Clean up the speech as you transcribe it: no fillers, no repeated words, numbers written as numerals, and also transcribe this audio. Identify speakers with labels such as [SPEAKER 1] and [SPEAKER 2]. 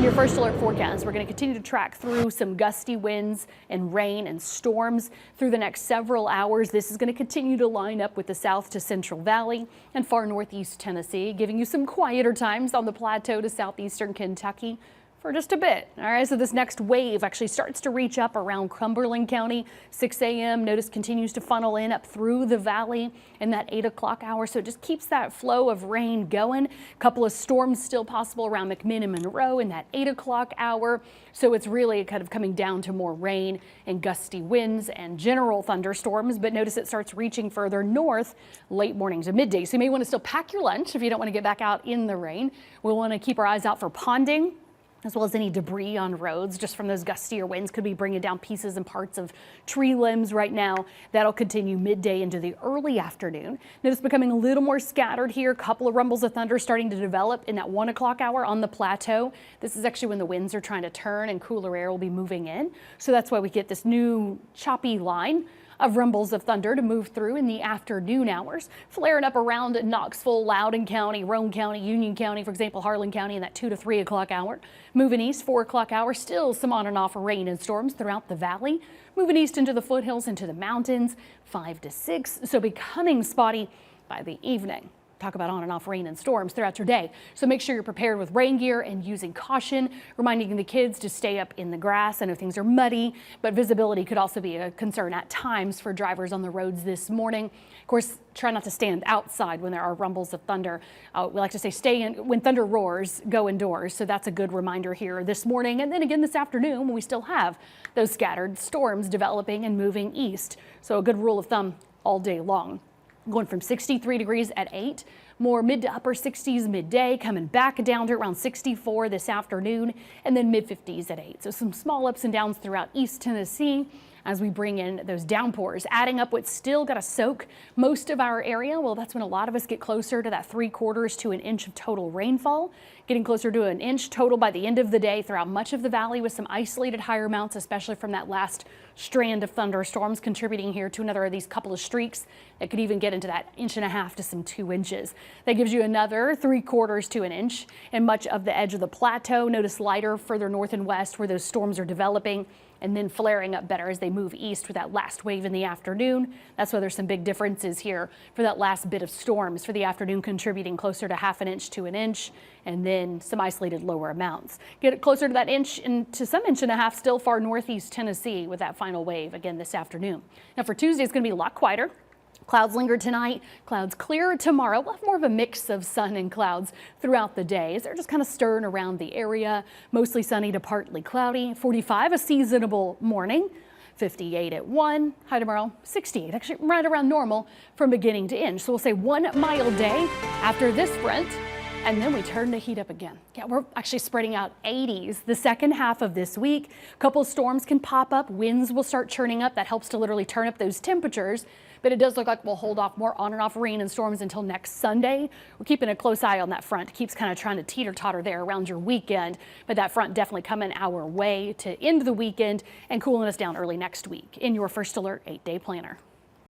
[SPEAKER 1] your first alert forecast, we're going to continue to track through some gusty winds and rain and storms through the next several hours. This is going to continue to line up with the south to central valley and far northeast Tennessee, giving you some quieter times on the plateau to southeastern Kentucky for just a bit. All right, so this next wave actually starts to reach up around Cumberland County, 6 a.m. Notice continues to funnel in up through the valley in that 8 o'clock hour. So it just keeps that flow of rain going. A couple of storms still possible around McMinn and Monroe in that 8 o'clock hour. So it's really kind of coming down to more rain and gusty winds and general thunderstorms. But notice it starts reaching further north late morning to midday. So you may want to still pack your lunch if you don't want to get back out in the rain. We'll want to keep our eyes out for ponding, as well as any debris on roads just from those gustier winds. Could be bringing down pieces and parts of tree limbs right now. That'll continue midday into the early afternoon. Notice becoming a little more scattered here. A couple of rumbles of thunder starting to develop in that 1 o'clock hour on the plateau. This is actually when the winds are trying to turn and cooler air will be moving in. So that's why we get this new choppy line of rumbles of thunder to move through in the afternoon hours, flaring up around Knoxville, Loudoun County, Roane County, Union County, for example, Harlan County in that 2 to 3 o'clock hour. Moving east, 4 o'clock hour, still some on and off rain and storms throughout the valley. Moving east into the foothills, into the mountains, 5 to 6, so becoming spotty by the evening. Talk about on and off rain and storms throughout your day. So make sure you're prepared with rain gear and using caution, reminding the kids to stay up in the grass. I know things are muddy, but visibility could also be a concern at times for drivers on the roads this morning. Of course, try not to stand outside when there are rumbles of thunder. We like to say stay in when thunder roars, go indoors. So that's a good reminder here this morning. And then again this afternoon when we still have those scattered storms developing and moving east. So a good rule of thumb all day long. Going from 63 degrees at 8, more mid to upper 60s midday, coming back down to around 64 this afternoon, and then mid 50s at 8. So some small ups and downs throughout East Tennessee as we bring in those downpours, adding up what's still got to soak most of our area. Well, that's when a lot of us get closer to that 3/4 to an inch of total rainfall, getting closer to an inch total by the end of the day throughout much of the valley, with some isolated higher amounts, especially from that last strand of thunderstorms, contributing here to another of these couple of streaks that could even get into that 1.5 to some 2 inches. That gives you another 3/4 to an inch in much of the edge of the plateau. Notice lighter further north and west where those storms are developing, and then flaring up better as they move east with that last wave in the afternoon. That's why there's some big differences here for that last bit of storms for the afternoon, contributing closer to 1/2 inch to an inch, and then some isolated lower amounts. Get it closer to that inch and to some 1.5 inches still far northeast Tennessee with that final wave again this afternoon. Now for Tuesday, it's going to be a lot quieter. Clouds linger tonight, clouds clear tomorrow. We'll have more of a mix of sun and clouds throughout the day. They're just kind of stirring around the area. Mostly sunny to partly cloudy. 45, a seasonable morning. 58 at 1. High tomorrow, 68. Actually right around normal from beginning to end. So we'll say 1 mild day after this front, and then we turn the heat up again. Yeah, we're actually spreading out 80s the second half of this week. A couple of storms can pop up. Winds will start churning up. That helps to literally turn up those temperatures. But it does look like we'll hold off more on and off rain and storms until next Sunday. We're keeping a close eye on that front. It keeps kind of trying to teeter-totter there around your weekend. But that front definitely coming our way to end the weekend and cooling us down early next week in your First Alert 8-day planner.